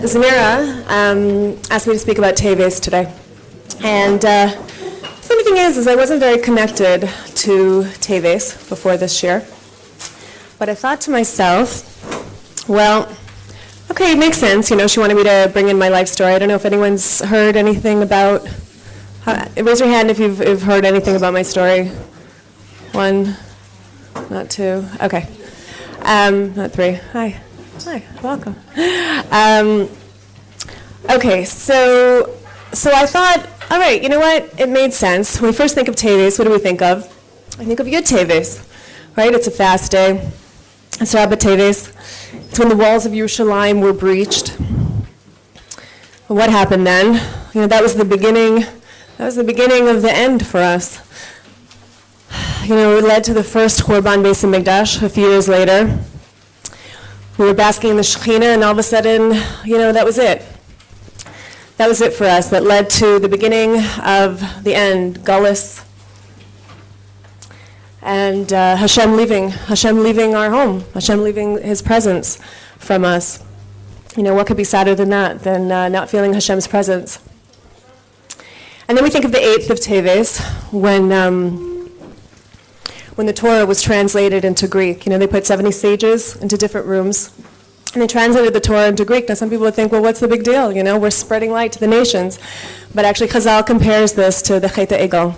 Zamira asked me to speak about Teves today. And the funny thing is I wasn't very connected to Teves before this year. But I thought to myself, well, okay, it makes sense. You know, she wanted me to bring in my life story. I don't know if anyone's heard anything about, raise your hand if you've heard anything about my story. One, not two, okay. Not three. Hi, welcome. Okay, so I thought, all right, you know what? It made sense. When we first think of Teves, what do we think of? I think of Yud Teves, right? It's a fast day. It's Rabbat Teves. It's when the walls of Yerushalayim were breached. Well, what happened then? You know, that was the beginning of the end for us. You know, it led to the first Churban Beis HaMikdash a few years later. We were basking in the Shekhinah, and all of a sudden, you know, that was it. That was it for us. That led to the beginning of the end, Gullus, and Hashem leaving our home, Hashem leaving His presence from us. You know, what could be sadder than that, than not feeling Hashem's presence? And then we think of the 8th of Teves, when the Torah was translated into Greek. You know, they put 70 sages into different rooms, and they translated the Torah into Greek. Now, some people would think, well, what's the big deal? You know, we're spreading light to the nations. But actually, Chazal compares this to the Chet HaEgel,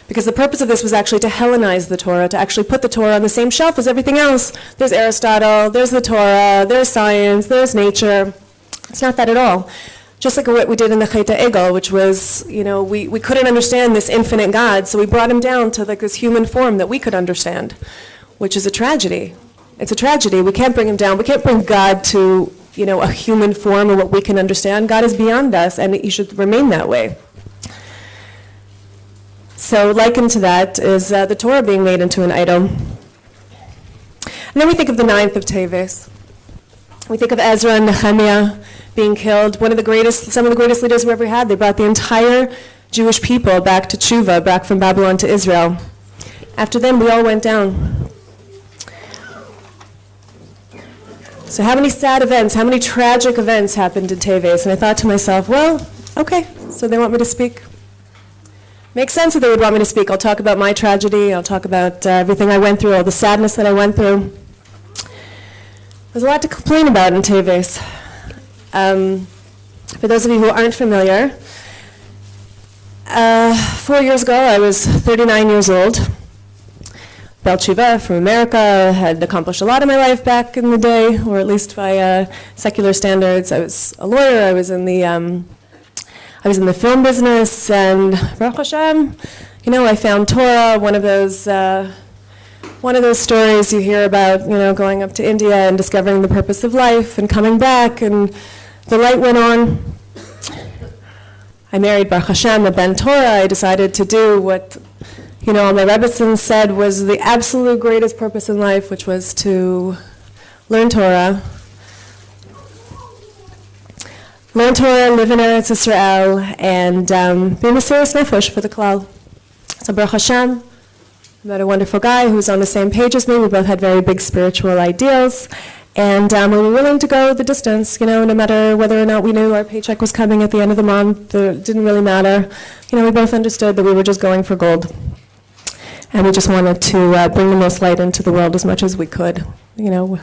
because the purpose of this was actually to Hellenize the Torah, to actually put the Torah on the same shelf as everything else. There's Aristotle, there's the Torah, there's science, there's nature. It's not that at all. Just like what we did in the Chet HaEgel, which was, you know, we couldn't understand this infinite God, so we brought him down to like this human form that we could understand, which is a tragedy. It's a tragedy. We can't bring him down. We can't bring God to, you know, a human form or what we can understand. God is beyond us, and he should remain that way. So likened to that is the Torah being made into an idol. And then we think of the 9th of Teves. We think of Ezra and Nehemiah being killed, some of the greatest leaders we ever had. They brought the entire Jewish people back to Tshuva, back from Babylon to Israel. After them, we all went down. So how many sad events, how many tragic events happened in Teves? And I thought to myself, well, okay, so they want me to speak. Makes sense that they would want me to speak. I'll talk about my tragedy. I'll talk about everything I went through, all the sadness that I went through. There's a lot to complain about in Teves. For those of you who aren't familiar, 4 years ago I was 39 years old. Bel Tshuva from America, had accomplished a lot in my life back in the day, or at least by secular standards. I was a lawyer. I was in the film business, and Baruch Hashem, you know, I found Torah. One of those stories you hear about, you know, going up to India and discovering the purpose of life and coming back, and the light went on. I married Baruch Hashem, a Ben Torah. I decided to do what, you know, my Rebbetzin said was the absolute greatest purpose in life, which was to learn Torah. Learn Torah, live in Eretz Yisrael, and be Mesiras Nefesh for the Klal. So Baruch Hashem, I met a wonderful guy who was on the same page as me. We both had very big spiritual ideals, and we were willing to go the distance, you know, no matter whether or not we knew our paycheck was coming at the end of the month. It didn't really matter. You know, we both understood that we were just going for gold, and we just wanted to bring the most light into the world as much as we could, you know,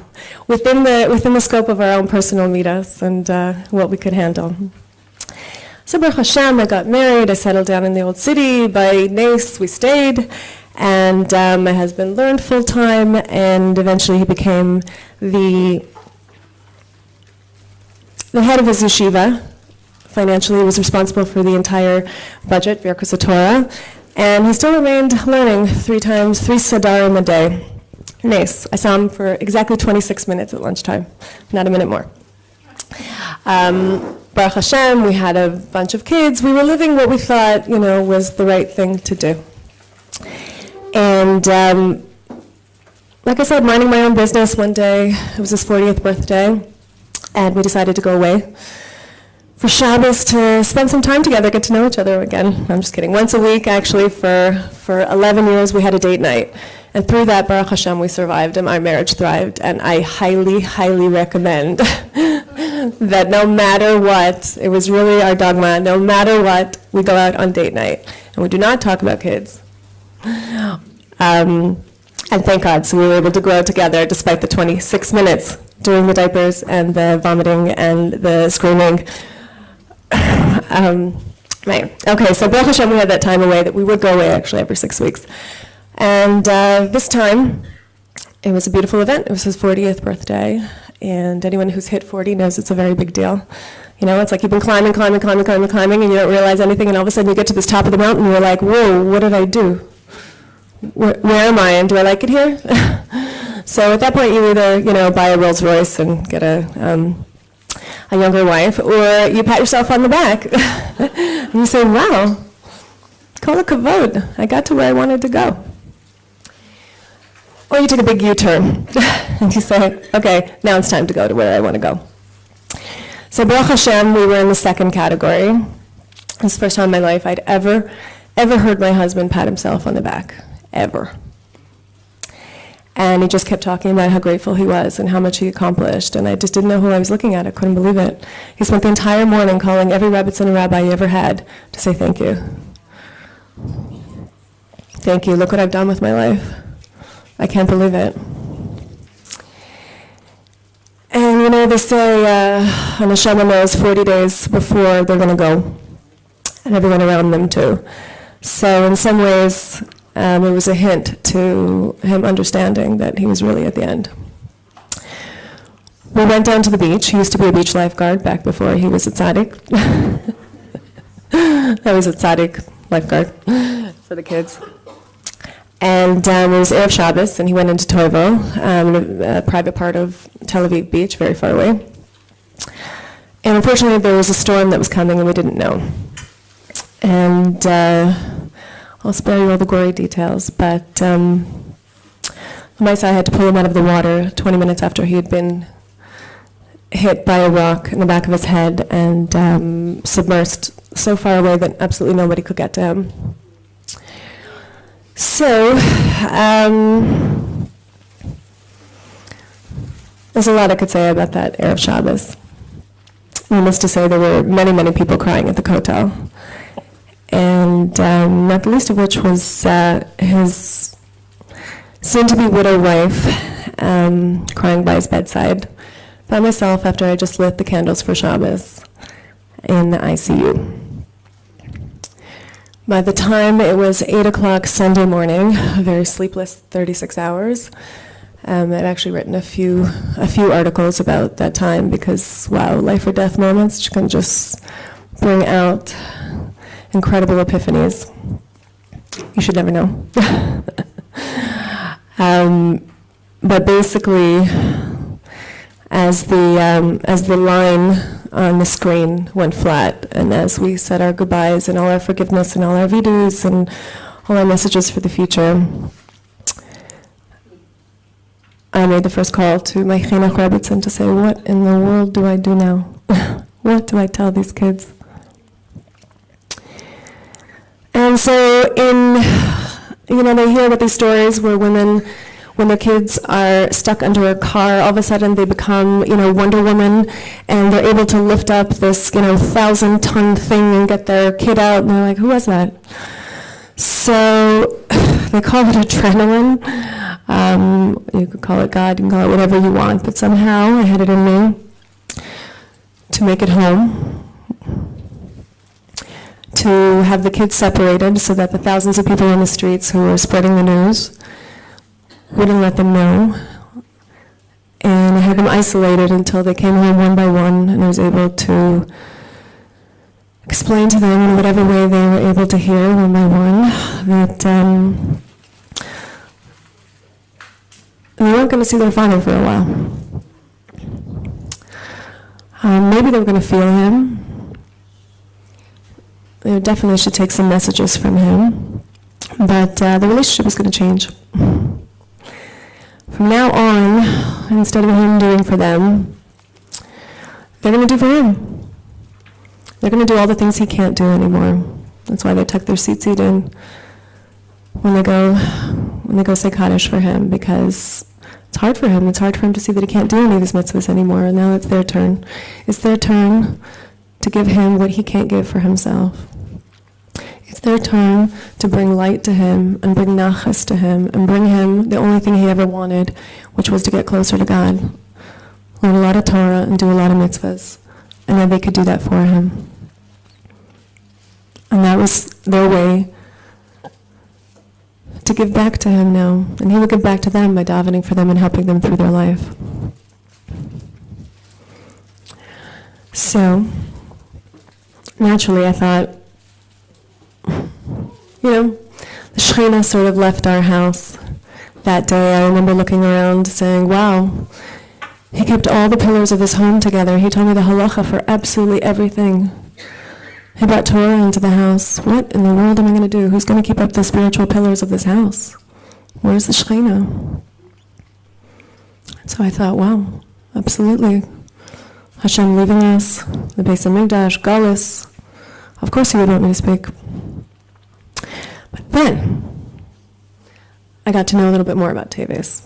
within the scope of our own personal midas and what we could handle. So Baruch Hashem, I got married. I settled down in the old city. By Nes, we stayed. And my husband learned full-time, and eventually he became the head of his yeshiva. Financially, he was responsible for the entire budget, Birkas Torah, and he still remained learning 3 sadarim a day. Nice. I saw him for exactly 26 minutes at lunchtime, not a minute more. Baruch Hashem, we had a bunch of kids. We were living what we thought, you know, was the right thing to do. And like I said, minding my own business one day, it was his 40th birthday, and we decided to go away for Shabbos to spend some time together, get to know each other again. I'm just kidding. Once a week, actually, for 11 years, we had a date night. And through that, Baruch Hashem, we survived, and our marriage thrived. And I highly, highly recommend that no matter what, it was really our dogma, no matter what, we go out on date night. And we do not talk about kids. And thank God, so we were able to grow together despite the 26 minutes doing the diapers and the vomiting and the screaming. Right. Okay, so Baruch Hashem, we had that time away that we would go away actually every 6 weeks. And this time, it was a beautiful event. It was his 40th birthday. And anyone who's hit 40 knows it's a very big deal. You know, it's like you've been climbing, and you don't realize anything, and all of a sudden you get to this top of the mountain, and you're like, whoa, what did I do? Where am I, and do I like it here? So at that point, you either, you know, buy a Rolls Royce and get a younger wife, or you pat yourself on the back, and you say, wow, kol hakavod, I got to where I wanted to go. Or you take a big U-turn, and you say, okay, now it's time to go to where I want to go. So Baruch Hashem, we were in the second category. It was the first time in my life I'd ever heard my husband pat himself on the back, ever. And he just kept talking about how grateful he was and how much he accomplished, and I just didn't know who I was looking at. I couldn't believe it. He spent the entire morning calling every rebbetzin and rabbi he ever had to say thank you. Thank you, look what I've done with my life. I can't believe it. And you know, they say a neshama knows 40 days before they're going to go, and everyone around them too. So in some ways, it was a hint to him understanding that he was really at the end. We went down to the beach. He used to be a beach lifeguard back before he was a tzaddik. I was a tzaddik lifeguard for the kids. And it was Erev Shabbos, and he went into Teves, a private part of Tel Aviv Beach, very far away. And unfortunately, there was a storm that was coming, and we didn't know. And I'll spare you all the gory details, but Maisa had to pull him out of the water 20 minutes after he had been hit by a rock in the back of his head and submersed so far away that absolutely nobody could get to him. So, there's a lot I could say about that Erev Shabbos. Needless to say, there were many, many people crying at the kotel. And not the least of which was his soon-to-be widow wife crying by his bedside by myself after I just lit the candles for Shabbos in the ICU. By the time it was 8 o'clock Sunday morning, a very sleepless 36 hours, I've actually written a few articles about that time because, wow, life or death moments can just bring out incredible epiphanies. You should never know. But basically, as the line on the screen went flat, and as we said our goodbyes and all our forgiveness and all our vidus and all our messages for the future, I made the first call to my chinuch rebbetzin to say, what in the world do I do now? What do I tell these kids? And so they hear about these stories where women, when their kids are stuck under a car, all of a sudden they become, Wonder Woman, and they're able to lift up this, 1,000-ton thing and get their kid out, and they're like, who was that? So they call it adrenaline. You could call it God, you can call it whatever you want, but somehow I had it in me to make it home, to have the kids separated so that the thousands of people in the streets who were spreading the news wouldn't let them know. And I had them isolated until they came home one by one, and I was able to explain to them in whatever way they were able to hear one by one that they weren't going to see their father for a while. Maybe they were going to feel him. They definitely should take some messages from him, but the relationship is going to change. From now on, instead of him doing for them, they're going to do for him. They're going to do all the things he can't do anymore. That's why they tuck their tzitzit in when they go say Kaddish for him, because It's hard for him. It's hard for him to see that he can't do any of these mitzvahs anymore, and now it's their turn. It's their turn to give him what he can't give for himself. It's their turn to bring light to him and bring nachas to him and bring him the only thing he ever wanted, which was to get closer to God, learn a lot of Torah and do a lot of mitzvahs, and then they could do that for him. And that was their way to give back to him now. And he would give back to them by davening for them and helping them through their life. So, naturally I thought, the Shekhinah sort of left our house that day. I remember looking around saying, wow, he kept all the pillars of his home together. He told me the halacha for absolutely everything. He brought Torah into the house. What in the world am I going to do? Who's going to keep up the spiritual pillars of this house? Where's the Shekhinah? So I thought, wow, absolutely. Hashem leaving us, the Beis HaMikdash, Galus. Of course he would want me to speak. But then, I got to know a little bit more about Teves.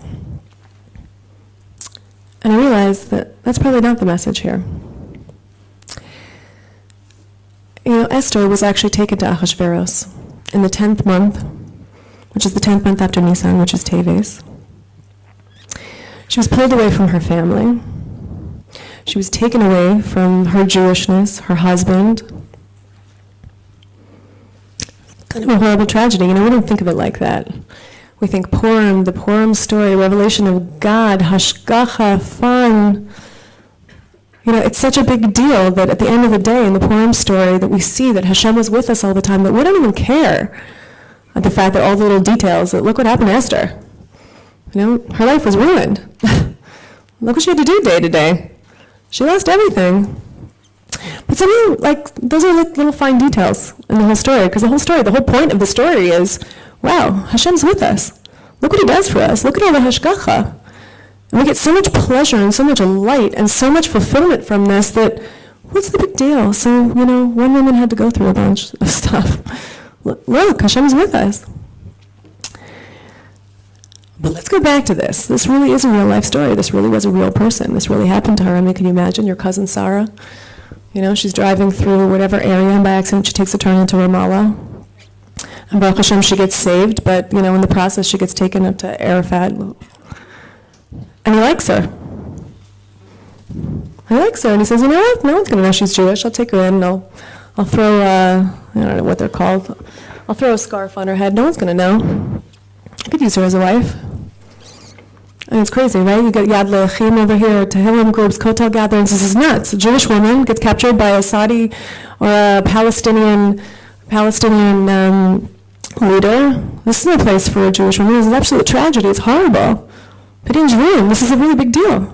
And I realized that that's probably not the message here. Esther was actually taken to Ahasuerus in the 10th month, which is the 10th month after Nisan, which is Teves. She was pulled away from her family. She was taken away from her Jewishness, her husband. Kind of a horrible tragedy. We don't think of it like that. We think Purim, the Purim story, revelation of God, hashgacha, fun. It's such a big deal that at the end of the day in the Purim story that we see that Hashem was with us all the time, that we don't even care at the fact that all the little details, that look what happened to Esther. Her life was ruined. Look what she had to do day to day. She lost everything. But something those are little fine details in the whole story, because the whole point of the story is, wow, Hashem's with us. Look what he does for us. Look at all the hashgacha. And we get so much pleasure and so much light and so much fulfillment from this that, what's the big deal? So, one woman had to go through a bunch of stuff. Look, Hashem's with us. But let's go back to this. This really is a real life story. This really was a real person. This really happened to her. Can you imagine your cousin Sarah? She's driving through whatever area, and by accident she takes a turn into Ramallah. And Baruch Hashem, she gets saved, but, in the process she gets taken up to Arafat. And he likes her. And he says, you know what? No one's going to know she's Jewish. I'll take her in, and I'll throw, I don't know what they're called. I'll throw a scarf on her head. No one's going to know. I could use her as a wife. And it's crazy, right? You get Yad Le'achim over here, Tehillim groups, Kotel gatherings. This is nuts. A Jewish woman gets captured by a Saudi or a Palestinian leader. This is no place for a Jewish woman. This is an absolute tragedy. It's horrible. Pidin's ruin. This is a really big deal.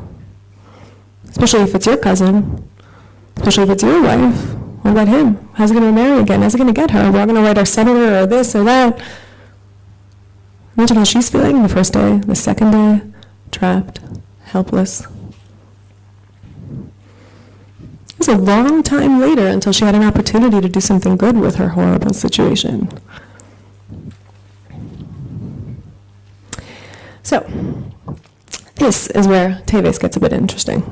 Especially if it's your cousin. Especially if it's your wife. What about him? How's he going to marry again? How's he going to get her? We're going to write our senator or this or that. Imagine how she's feeling the first day, the second day, trapped, helpless. It was a long time later until she had an opportunity to do something good with her horrible situation. So, this is where Teves gets a bit interesting.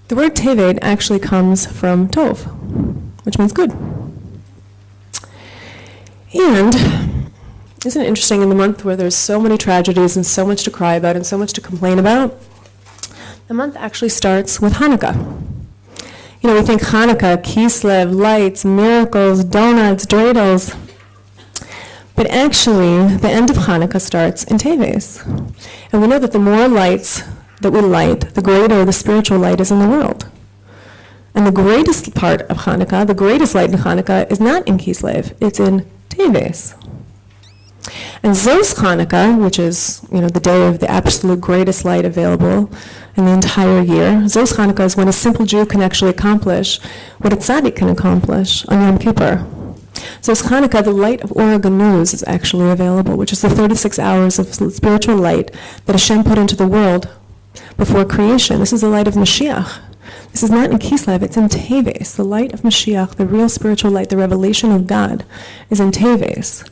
The word Teved actually comes from Tov, which means good. And isn't it interesting, in the month where there's so many tragedies and so much to cry about and so much to complain about, the month actually starts with Hanukkah. We think Hanukkah, Kislev, lights, miracles, donuts, dreidels. But actually, the end of Hanukkah starts in Teves. And we know that the more lights that we light, the greater the spiritual light is in the world. And the greatest part of Hanukkah, the greatest light in Hanukkah, is not in Kislev, it's in Teves. And Zos Hanukkah, which is, the day of the absolute greatest light available in the entire year, Zos Hanukkah is when a simple Jew can actually accomplish what a tzaddik can accomplish on Yom Kippur. Zos Hanukkah, the light of Or HaGanuz, is actually available, which is the 36 hours of spiritual light that Hashem put into the world before creation. This is the light of Mashiach. This is not in Kislev, it's in Teves. The light of Mashiach, the real spiritual light, the revelation of God, is in Teves.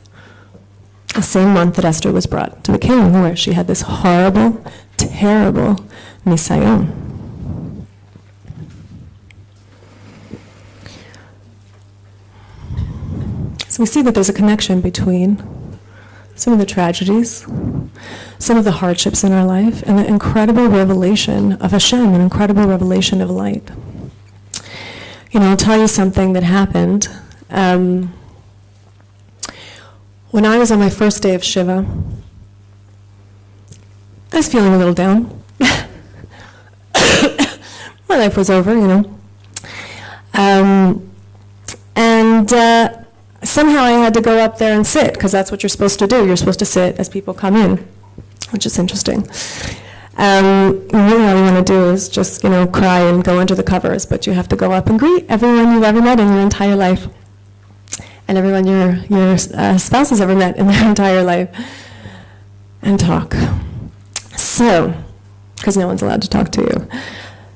the same month that Esther was brought to the king, where she had this horrible, terrible nisayon. So we see that there's a connection between some of the tragedies, some of the hardships in our life, and the incredible revelation of Hashem, an incredible revelation of light. You know, I'll tell you something that happened. When I was on my first day of Shiva, I was feeling a little down. My life was over, you know. Somehow I had to go up there and sit, because that's what you're supposed to do. You're supposed to sit as people come in, which is interesting. Really all you want to do is just, you know, cry and go under the covers, but you have to go up and greet everyone you've ever met in your entire life, and everyone your spouse has ever met in their entire life, and talk. So, because no one's allowed to talk to you.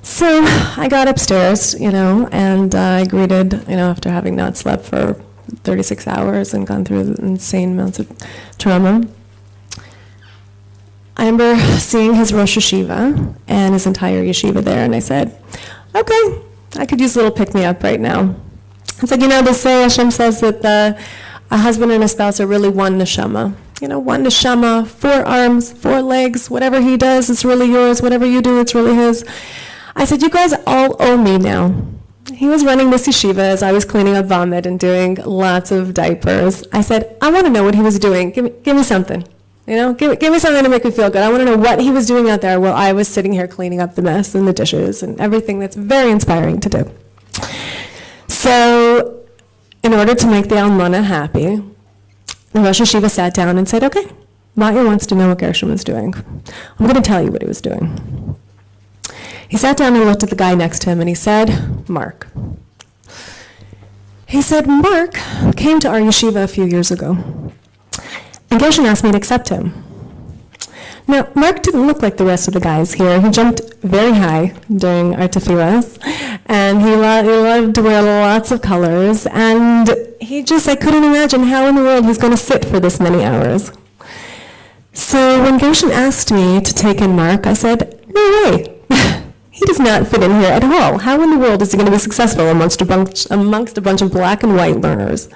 So I got upstairs, you know, and I greeted, you know, after having not slept for 36 hours and gone through insane amounts of trauma. I remember seeing his Rosh Yeshiva and his entire yeshiva there, and I said, okay, I could use a little pick-me-up right now. It's like, you know, they say, Hashem says that a husband and a spouse are really one neshama. You know, one neshama, 4 arms, 4 legs, whatever he does, it's really yours. Whatever you do, it's really his. I said, you guys all owe me now. He was running this yeshiva as I was cleaning up vomit and doing lots of diapers. I said, I want to know what he was doing. Give me something. You know, give me something to make me feel good. I want to know what he was doing out there while I was sitting here cleaning up the mess and the dishes and everything that's very inspiring to do. So, in order to make the Almana happy, the Rosh Yeshiva sat down and said, okay, Matya wants to know what Gershom was doing. I'm going to tell you what he was doing. He sat down and looked at the guy next to him and he said, Mark. He said, Mark came to our yeshiva a few years ago, and Gershom asked me to accept him. Now, Mark didn't look like the rest of the guys here. He jumped very high during our tefillas, and he loved to wear lots of colors, and I couldn't imagine how in the world he's going to sit for this many hours. So when Gershom asked me to take in Mark, I said, no way. He does not fit in here at all. How in the world is he going to be successful amongst a bunch of black and white learners?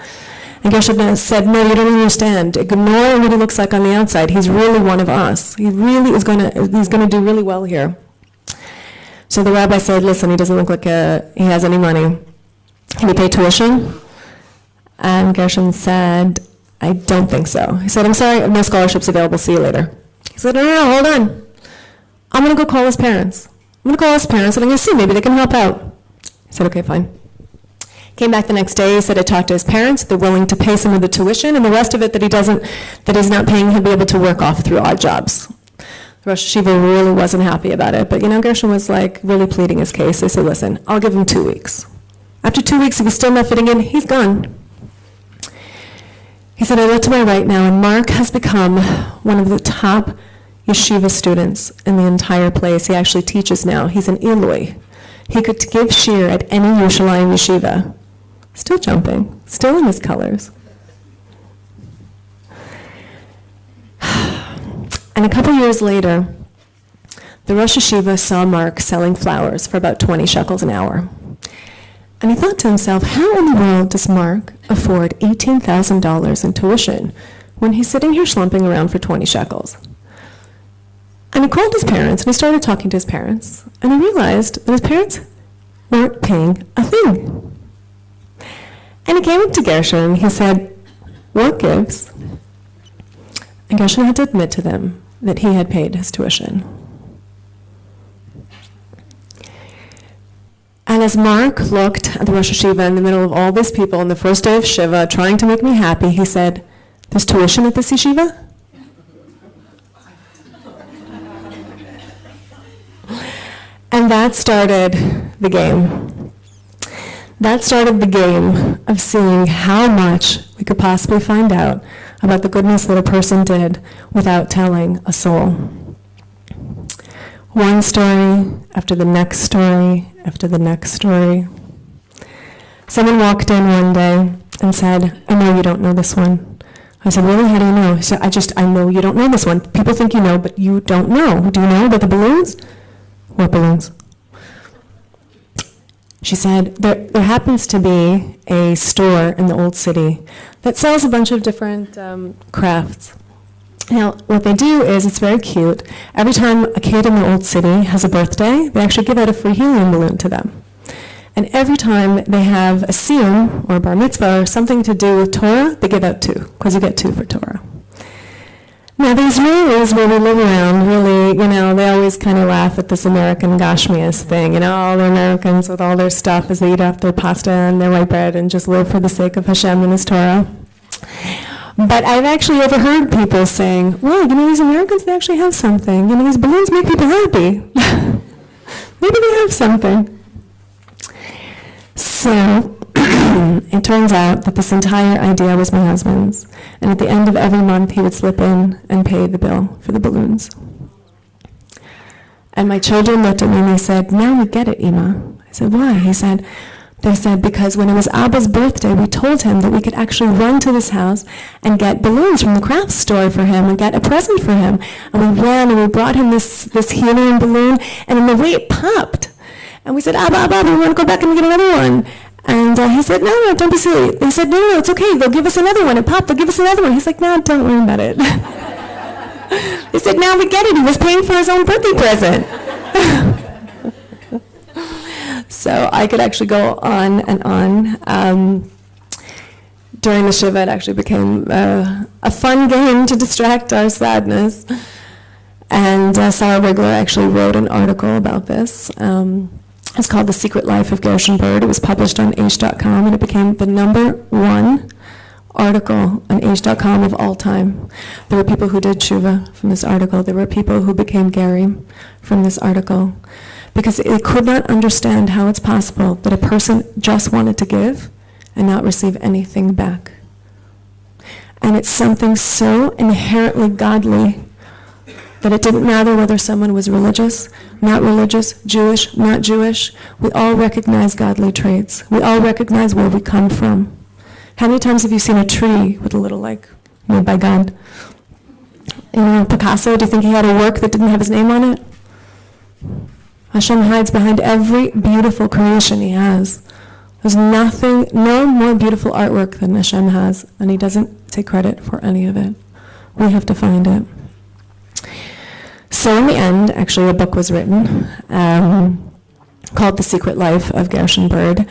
And Gershom said, no, you don't understand. Ignore what he looks like on the outside. He's really one of us. He's going to do really well here. So the rabbi said, listen, he doesn't look like he has any money. Can he pay tuition? And Gershom said, I don't think so. He said, I'm sorry, I have no scholarships available. See you later. He said, no, hold on. I'm going to go call his parents. I'm going to call his parents and I'm going to see, maybe they can help out. He said, okay, fine. Came back the next day, he said, I talked to his parents, they're willing to pay some of the tuition, and the rest of it that he's not paying, he'll be able to work off through odd jobs. The Rosh Yeshiva really wasn't happy about it, but Gershom was like really pleading his case. They said, listen, I'll give him 2 weeks. After 2 weeks, if he's still not fitting in, he's gone. He said, I look to my right now, and Mark has become one of the top yeshiva students in the entire place. He actually teaches now. He's an Eloi. He could give shir at any Yerushalayim yeshiva. Still jumping, still in his colors. And a couple years later, the Rosh Yeshiva saw Mark selling flowers for about 20 shekels an hour. And he thought to himself, how in the world does Mark afford $18,000 in tuition when he's sitting here slumping around for 20 shekels? And he called his parents, and he started talking to his parents, and he realized that his parents weren't paying a thing. And he came up to Gershom, and he said, what gives? And Gershom had to admit to them that he had paid his tuition. And as Mark looked at the Rosh Yeshiva in the middle of all these people on the first day of Shiva, trying to make me happy, he said, there's tuition at this yeshiva? And that started the game. That started the game of seeing how much we could possibly find out about the goodness that a person did without telling a soul. One story after the next story after the next story. Someone walked in one day and said, I know you don't know this one, I said, really, how do you know? He said, I know you don't know this one. People think you know, but you don't know. Do you know about the balloons? What balloons? She said, there happens to be a store in the old city that sells a bunch of different crafts. Now, what they do is, it's very cute. Every time a kid in the old city has a birthday, they actually give out a free helium balloon to them. And every time they have a siyum, or a bar mitzvah, or something to do with Torah, they give out 2, because you get 2 for Torah. Now, the Israelis, where we live around, really, they always kind of laugh at this American Gashmias thing, all the Americans with all their stuff as they eat up their pasta and their white bread and just live for the sake of Hashem and His Torah. But I've actually overheard people saying, well, these Americans, they actually have something. These balloons make people happy. Maybe they have something. So, it turns out that this entire idea was my husband's. And at the end of every month, he would slip in and pay the bill for the balloons. And my children looked at me and they said, now we get it, Ima. I said, why? They said, because when it was Abba's birthday, we told him that we could actually run to this house and get balloons from the craft store for him and get a present for him. And we ran and we brought him this helium balloon, and in the way it popped. And we said, Abba, we want to go back and get another one. And he said, no, don't be silly. They said, no, it's okay. They'll give us another one. It popped. They'll give us another one. He's like, no, don't worry about it. He said, now we get it. He was paying for his own birthday present. So I could actually go on and on. During the Shiva, it actually became a fun game to distract our sadness. And Sarah Wigler actually wrote an article about this. It's called The Secret Life of Gershon Bird. It was published on Aish.com, and it became the #1 article on Aish.com of all time. There were people who did tshuva from this article. There were people who became gerim from this article, because it could not understand how it's possible that a person just wanted to give and not receive anything back. And it's something so inherently godly that it didn't matter whether someone was religious, not religious, Jewish, not Jewish. We all recognize godly traits. We all recognize where we come from. How many times have you seen a tree with a little, made by God? Picasso, do you think he had a work that didn't have his name on it? Hashem hides behind every beautiful creation he has. There's no more beautiful artwork than Hashem has, and he doesn't take credit for any of it. We have to find it. So in the end, actually a book was written called The Secret Life of Gershon Bird,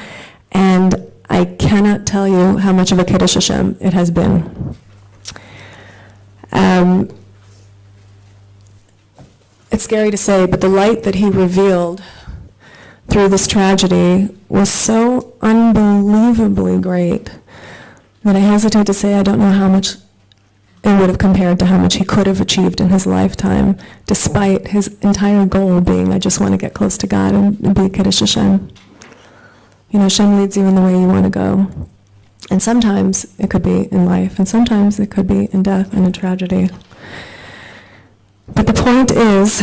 and I cannot tell you how much of a Kiddush Hashem it has been. It's scary to say, but the light that he revealed through this tragedy was so unbelievably great that I hesitate to say I don't know how much it would have compared to how much he could have achieved in his lifetime, despite his entire goal being, I just want to get close to God and be a Kiddush Hashem. Hashem leads you in the way you want to go. And sometimes it could be in life, and sometimes it could be in death and in tragedy. But the point is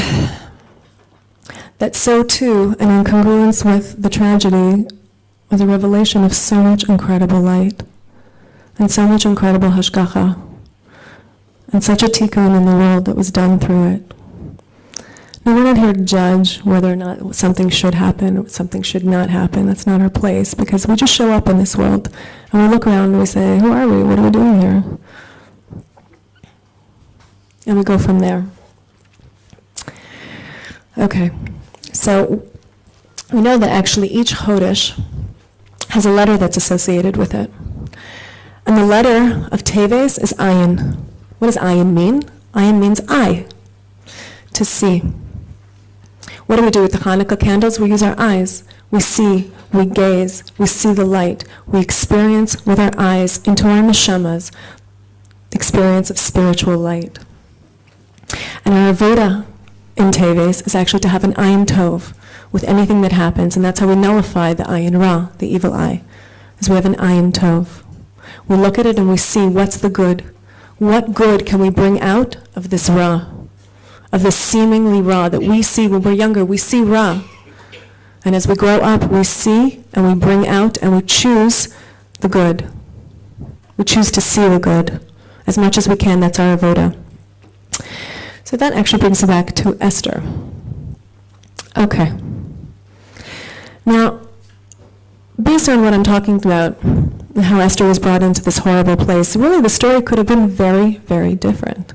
that so too, and in congruence with the tragedy, was a revelation of so much incredible light, and so much incredible hashgacha, and such a tikkun in the world that was done through it. Now, we're not here to judge whether or not something should happen or something should not happen. That's not our place, because we just show up in this world, and we look around and we say, who are we? What are we doing here? And we go from there. Okay, so we know that actually each Chodesh has a letter that's associated with it. And the letter of Teves is ayin. What does ayin mean? Ayin means eye, to see. What do we do with the Hanukkah candles? We use our eyes. We see, we gaze, we see the light. We experience with our eyes into our neshamas, experience of spiritual light. And our avoda in Teves is actually to have an ayin tov with anything that happens, and that's how we nullify the ayin ra, the evil eye, is we have an ayin tov. We look at it and we see what's the good. What good can we bring out of this ra, of this seemingly ra that we see when we're younger? We see ra. And as we grow up, we see and we bring out and we choose the good. We choose to see the good As much as we can, that's our avoda. So that actually brings us back to Esther. Okay. Now, based on what I'm talking about, how Esther was brought into this horrible place, really the story could have been very, very different.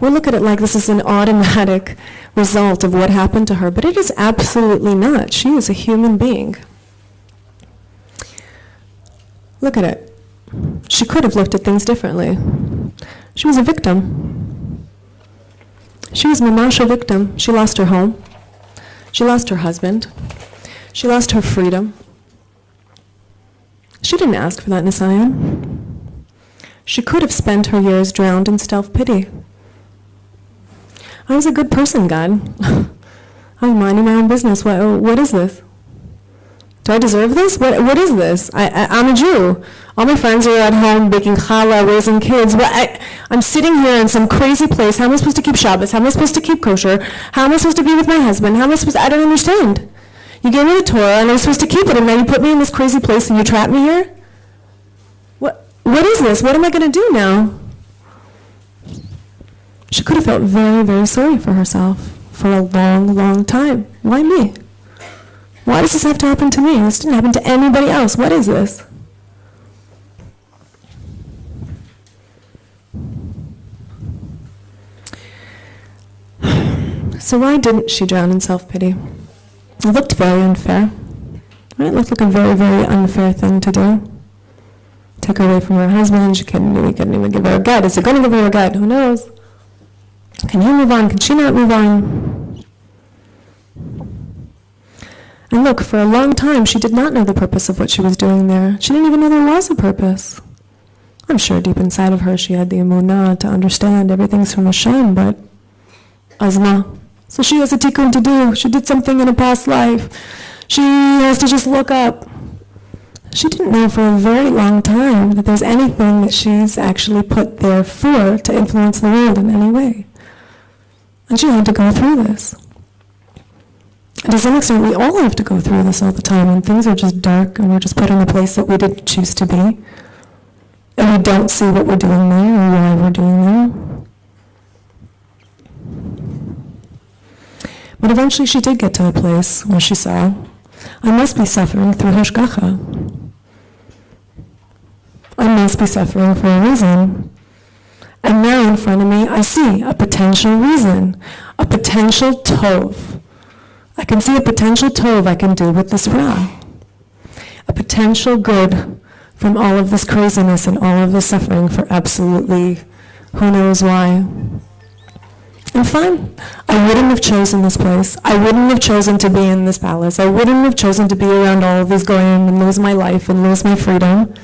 We'll look at it like this is an automatic result of what happened to her, but it is absolutely not. She is a human being. Look at it. She could have looked at things differently. She was a victim. She was mamash a victim. She lost her home. She lost her husband. She lost her freedom. She didn't ask for that nisayon. She could have spent her years drowned in self-pity. I was a good person, God. I'm minding my own business. What is this? Do I deserve this? What is this? I'm a Jew. All my friends are at home baking challah, raising kids. I'm sitting here in some crazy place. How am I supposed to keep Shabbos? How am I supposed to keep kosher? How am I supposed to be with my husband? How am I supposed to, I don't understand. You gave me the Torah and I'm supposed to keep it, and now you put me in this crazy place and you trap me here? What is this? What am I going to do now? She could have felt very, very sorry for herself for a long, long time. Why me? Why does this have to happen to me? This didn't happen to anybody else. What is this? So why didn't she drown in self-pity? It looked very unfair. Right? It looked like a very, very unfair thing to do. Took her away from her husband. He couldn't even give her a get. Is he going to give her a get? Who knows? Can he move on? Can she not move on? And look, for a long time, she did not know the purpose of what she was doing there. She didn't even know there was a purpose. I'm sure deep inside of her, she had the emunah to understand everything's from Hashem, but azma. So she has a tikkun to do. She did something in a past life. She has to just look up. She didn't know for a very long time that there's anything that she's actually put there for to influence the world in any way. And she had to go through this. And to some extent, we all have to go through this all the time, and things are just dark, and we're just put in a place that we didn't choose to be. And we don't see what we're doing there, or why we're doing there. But eventually she did get to a place where she saw, I must be suffering through hashgacha. I must be suffering for a reason. And now in front of me, I see a potential reason, a potential tov. I can see a potential tov I can do with this ra. A potential good from all of this craziness and all of this suffering for absolutely who knows why. And fine, I wouldn't have chosen this place. I wouldn't have chosen to be in this palace. I wouldn't have chosen to be around all of these goyim and lose my life and lose my freedom.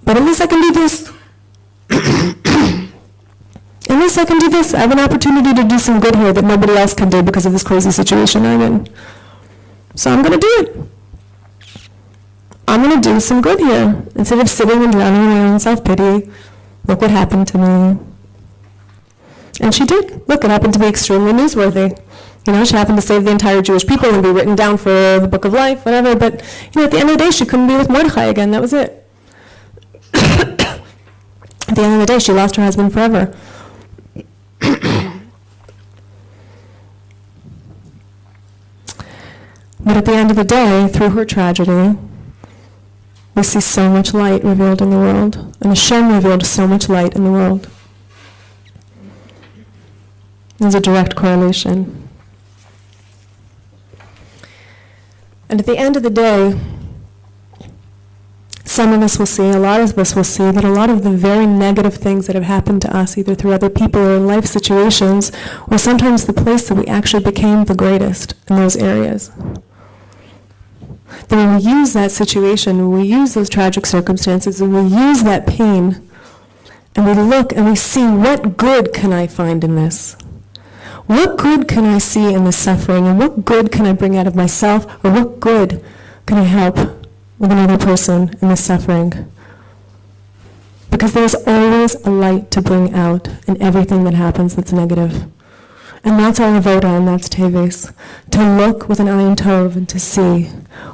But at least I can do this. At least I can do this. I have an opportunity to do some good here that nobody else can do because of this crazy situation I'm in. So I'm going to do it. I'm going to do some good here. Instead of sitting and drowning in my own self-pity, look what happened to me. And she did. Look, it happened to be extremely newsworthy. You know, she happened to save the entire Jewish people and be written down for the Book of Life, whatever. But, you know, at the end of the day, she couldn't be with Mordechai again. That was it. At the end of the day, she lost her husband forever. But at the end of the day, through her tragedy, we see so much light revealed in the world. And Hashem revealed so much light in the world. There's a direct correlation. And at the end of the day, some of us will see, a lot of us will see that a lot of the very negative things that have happened to us, either through other people or in life situations, were sometimes the place that we actually became the greatest in those areas. That when we use that situation, when we use those tragic circumstances, and we use that pain, and we look and we see, what good can I find in this? What good can I see in this suffering, and what good can I bring out of myself, or what good can I help with another person in this suffering? Because there's always a light to bring out in everything that happens that's negative. And that's our avoda, and that's Teves. To look with an ayin tov and to see,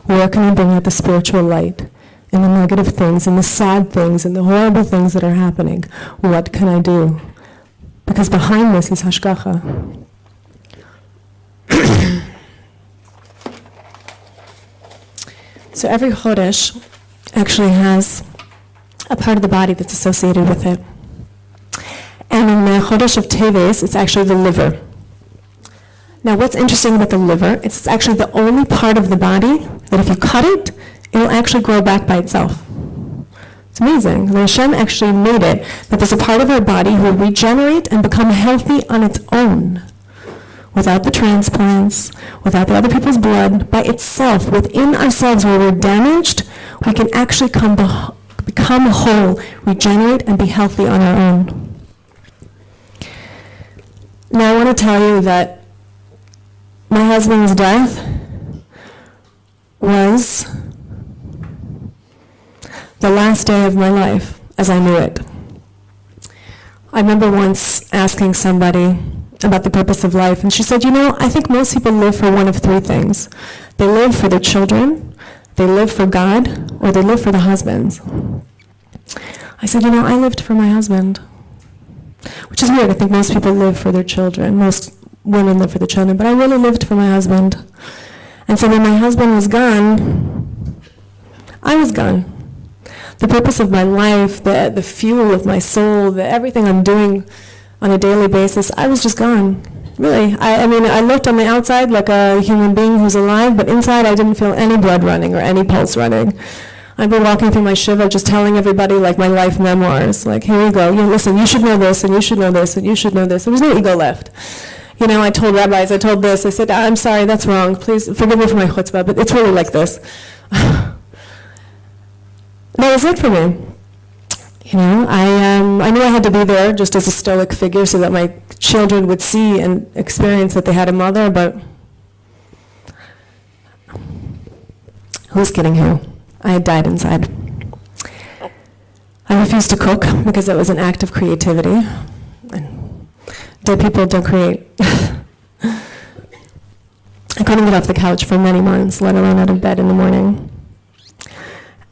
where can I bring out the spiritual light in the negative things, in the sad things, in the horrible things that are happening. What can I do? Because behind this is hashgacha. So every chodesh actually has a part of the body that's associated with it. And in the chodesh of Teves, it's actually the liver. Now what's interesting about the liver, it's actually the only part of the body that if you cut it, it'll actually grow back by itself. It's amazing. When Hashem actually made it, that there's a part of our body who will regenerate and become healthy on its own, without the transplants, without the other people's blood, by itself, within ourselves where we're damaged, we can actually become whole, regenerate, and be healthy on our own. Now I want to tell you that my husband's death was the last day of my life as I knew it. I remember once asking somebody about the purpose of life, and she said, I think most people live for one of three things. They live for their children, they live for God, or they live for the husbands. I said, I lived for my husband, which is weird. I think most people live for their children. Most women live for the children, but I really lived for my husband. And so when my husband was gone, I was gone. The purpose of my life, the fuel of my soul, everything I'm doing on a daily basis, I was just gone. Really. I mean, I looked on the outside like a human being who's alive, but inside I didn't feel any blood running or any pulse running. I've been walking through my shiva just telling everybody like my life memoirs, like, here you go, listen, you should know this, and you should know this, and you should know this. There was no ego left. I told rabbis, I told this, I said, I'm sorry, that's wrong, please forgive me for my chutzpah, but it's really like this. That was it for me. I knew I had to be there just as a stoic figure so that my children would see and experience that they had a mother, but who's kidding who? I had died inside. I refused to cook because it was an act of creativity. Dead people don't create. I couldn't get off the couch for many months, let alone out of bed in the morning.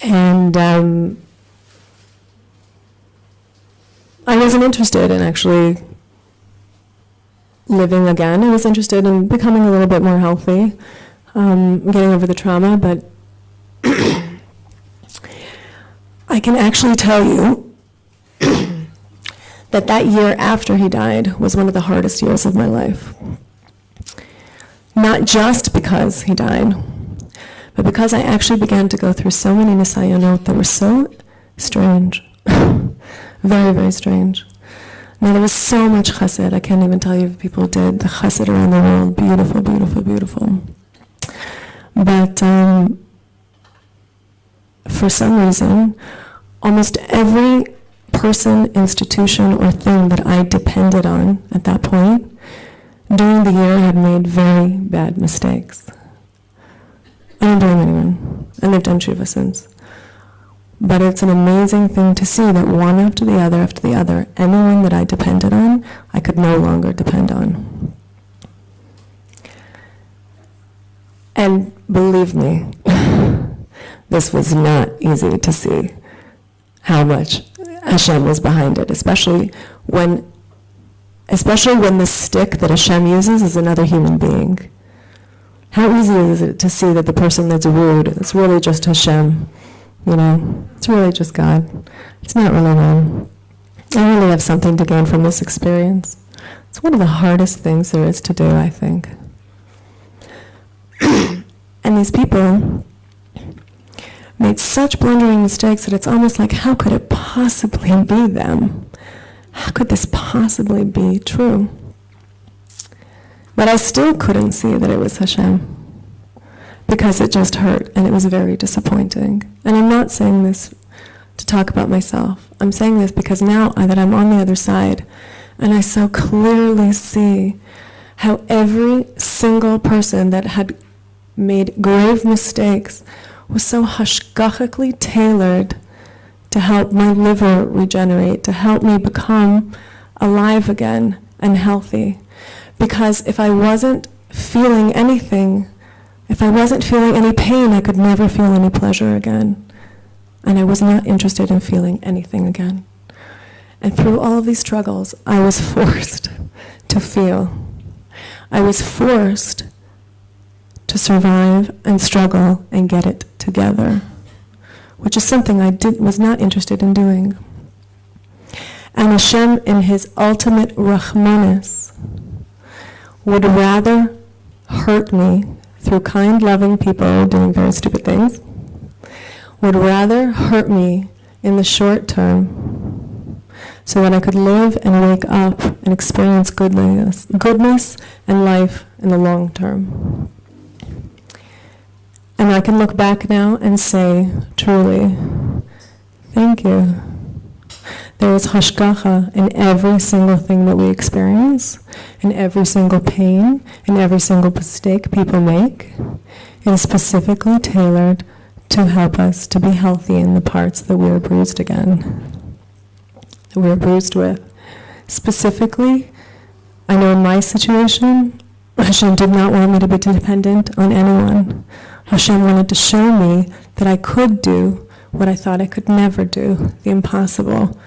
And I wasn't interested in actually living again. I was interested in becoming a little bit more healthy, getting over the trauma, but I can actually tell you that year after he died was one of the hardest years of my life. Not just because he died, but because I actually began to go through so many nisayonot that were so strange. Very, very strange. Now there was so much chesed, I can't even tell you if people did the chesed around the world, beautiful, beautiful, beautiful. But for some reason, almost every person, institution, or thing that I depended on at that point, during the year had made very bad mistakes. I don't blame anyone, and they've done tshuva since. But it's an amazing thing to see that one after the other, anyone that I depended on, I could no longer depend on. And believe me, this was not easy to see how much Hashem was behind it, especially when the stick that Hashem uses is another human being. How easy is it to see that the person that's rude, it's really just Hashem, it's really just God. It's not really them. I really have something to gain from this experience. It's one of the hardest things there is to do, I think. And these people made such blundering mistakes that it's almost like, how could it possibly be them? How could this possibly be true? But I still couldn't see that it was Hashem, because it just hurt, and it was very disappointing. And I'm not saying this to talk about myself. I'm saying this because now that I'm on the other side, and I so clearly see how every single person that had made grave mistakes was so hashgachically tailored to help my liver regenerate, to help me become alive again and healthy. Because if I wasn't feeling anything, if I wasn't feeling any pain, I could never feel any pleasure again. and I was not interested in feeling anything again. And through all of these struggles, I was forced to feel. I was forced to survive and struggle and get it together, which is something I was not interested in doing. And Hashem, in His ultimate Rahmanis, would rather hurt me through kind, loving people doing very stupid things, would rather hurt me in the short term so that I could live and wake up and experience goodness and life in the long term. And I can look back now and say, truly, thank you. There is hashgacha in every single thing that we experience, in every single pain, in every single mistake people make. It is specifically tailored to help us to be healthy in the parts that we are bruised again, that we are bruised with. Specifically, I know in my situation, Hashem did not want me to be dependent on anyone. Hashem wanted to show me that I could do what I thought I could never do, the impossible,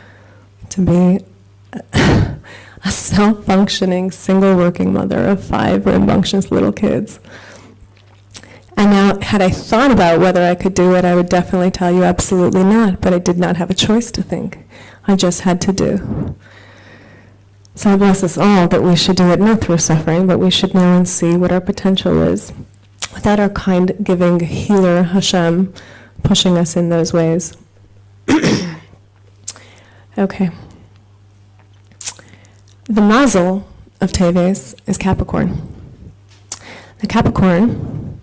to be a self-functioning, single working mother of 5 rambunctious little kids. And now, had I thought about whether I could do it, I would definitely tell you absolutely not, but I did not have a choice to think. I just had to do. So I bless us all that we should do it not through suffering, but we should know and see what our potential is, without our kind, giving healer Hashem pushing us in those ways. Okay. The mazel of Teves is Capricorn. The Capricorn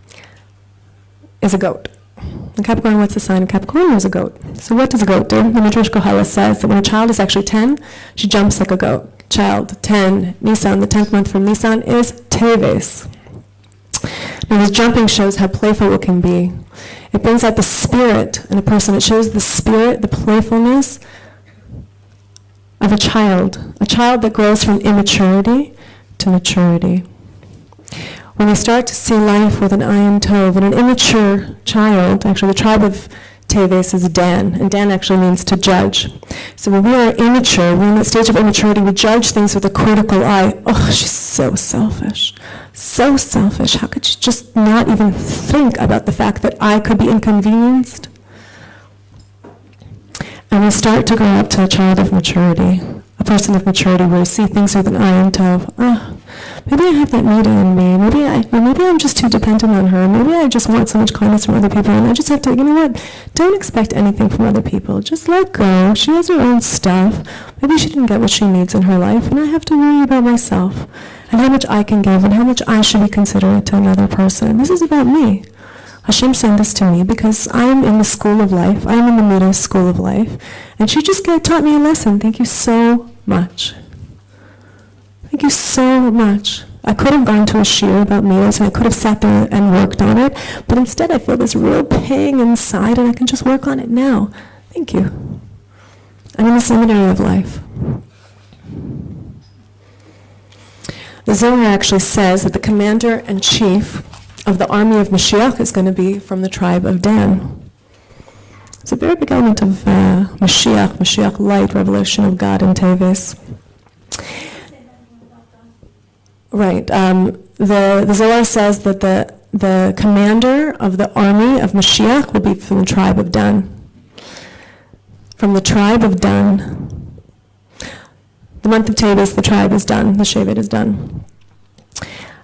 is a goat. And Capricorn, what's the sign of Capricorn? Is a goat. So what does a goat do? The Midrash Koheles says that when a child is actually 10, she jumps like a goat. Child, 10, Nisan, the 10th month from Nisan is Teves. Now this jumping shows how playful it can be. It brings out the spirit in a person. It shows the spirit, the playfulness of a child that grows from immaturity to maturity. When you start to see life with an ayin tov, and an immature child, actually the tribe of Teves is Dan, and Dan actually means to judge. So when we are immature, we're in that stage of immaturity, we judge things with a critical eye. Oh, she's so selfish. So selfish. How could she just not even think about the fact that I could be inconvenienced? And we start to grow up to a child of maturity, a person of maturity where you see things with an ayin tov. Oh, maybe I have that media in me. Maybe I'm just too dependent on her. Maybe I just want so much kindness from other people, and I just have to, you know what? Don't expect anything from other people. Just let go. She has her own stuff. Maybe she didn't get what she needs in her life, and I have to worry about myself and how much I can give and how much I should be considerate to another person. This is about me. Hashem sent this to me because I'm in the school of life. I'm in the Midas school of life. And she just taught me a lesson. Thank you so much. Thank you so much. I could have gone to a shiur about Midas and I could have sat there and worked on it, but instead I feel this real pang inside and I can just work on it now. Thank you. I'm in the seminary of life. The Zohar actually says that the commander-in-chief of the army of Mashiach is going to be from the tribe of Dan. It's a very big element of Mashiach light, revelation of God in Teves. Right. The Zohar says that the commander of the army of Mashiach will be from the tribe of Dan. From the tribe of Dan. The month of Teves, the tribe is done. The Shevet is done.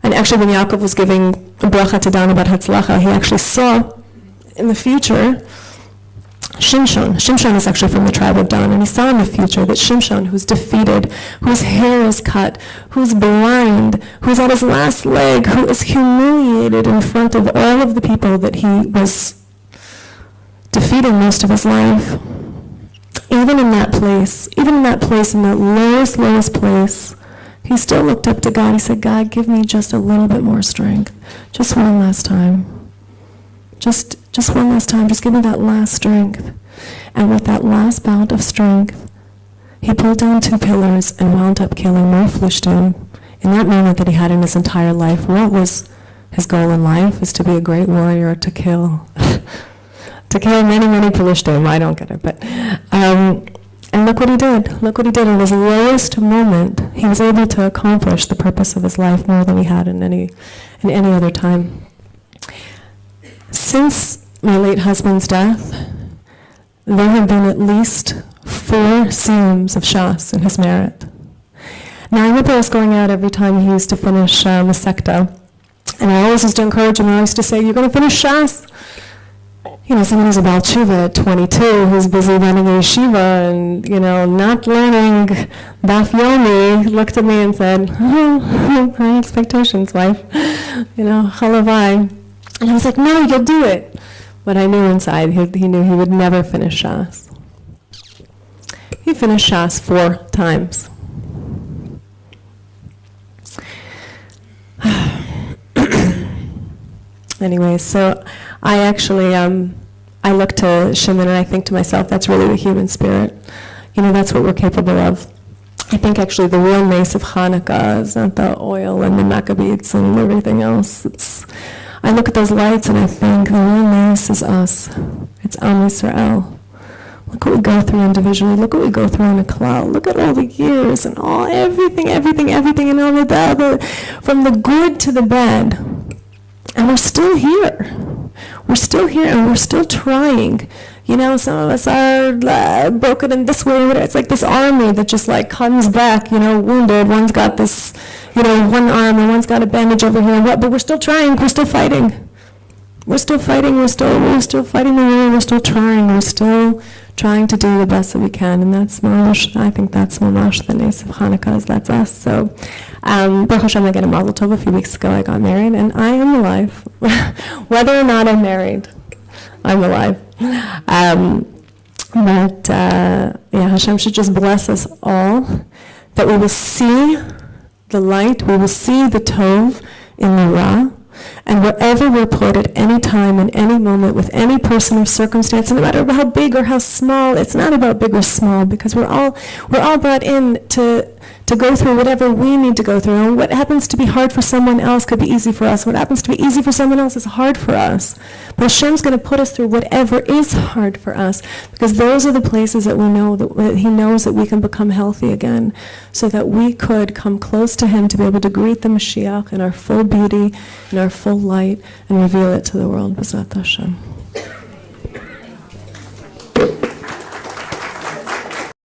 And actually, when Yaakov was giving a bracha to Dan about Hatzlacha, he actually saw in the future Shimshon. Shimshon is actually from the tribe of Dan, and he saw in the future that Shimshon, who's defeated, whose hair is cut, who's blind, who's on his last leg, who is humiliated in front of all of the people that he was defeating most of his life. Even in that place, in the lowest place, he still looked up to God. He said, God, give me just a little bit more strength. Just one last time. Just one last time. Just give me that last strength. And with that last bout of strength, he pulled down 2 pillars and wound up killing more Philistine. In that moment that he had in his entire life, what was his goal in life? Is to be a great warrior, to kill. to kill many, many Pelishtim. I don't get it, but, and look what he did. Look what he did in his lowest moment. He was able to accomplish the purpose of his life more than he had in any other time. Since my late husband's death, there have been at least 4 siyums of Shas in his merit. Now, I remember I was going out every time he used to finish Masechta, and I always used to encourage him. I used to say, "You're going to finish Shas." You know, someone who's a Baal Tshuva at 22, who's busy running a yeshiva and, you know, not learning Daf Yomi, looked at me and said, "Oh, high expectations, wife. You know, chalavai." And I was like, "No, you'll do it." But I knew inside, he knew he would never finish Shas. He finished Shas 4 times. Anyway, so I actually, I look to Shimon and I think to myself, that's really the human spirit. You know, that's what we're capable of. I think actually the real mace of Hanukkah is not the oil and the Maccabees and everything else. I look at those lights and I think the real mace is us. It's Am Yisrael. Look what we go through individually. Look what we go through in a cloud. Look at all the years and everything, and all of that, from the good to the bad. And we're still here. We're still here and we're still trying. You know, some of us are broken in this way. It's like this army that just like comes back, you know, wounded. One's got this, you know, one arm and one's got a bandage over here. But we're still trying. We're still fighting. We're still fighting. We're still fighting the war. We're still trying. We're still trying to do the best that we can. And that's mamash. I think that's mamash the nace of Hanukkah. That's us. So, Baruch Hashem, I got a mazel tov a few weeks ago. I got married, and I am alive. Whether or not I'm married, I'm alive. Yeah, Hashem should just bless us all, that we will see the light, we will see the tov in the ra, and wherever we're put at any time, in any moment, with any person or circumstance, no matter how big or how small, it's not about big or small, because we're all brought in to go through whatever we need to go through. And what happens to be hard for someone else could be easy for us. What happens to be easy for someone else is hard for us. But Hashem's going to put us through whatever is hard for us, because those are the places that we know that He knows that we can become healthy again, so that we could come close to Him to be able to greet the Mashiach in our full beauty, in our full light, and reveal it to the world. B'ezrat Hashem.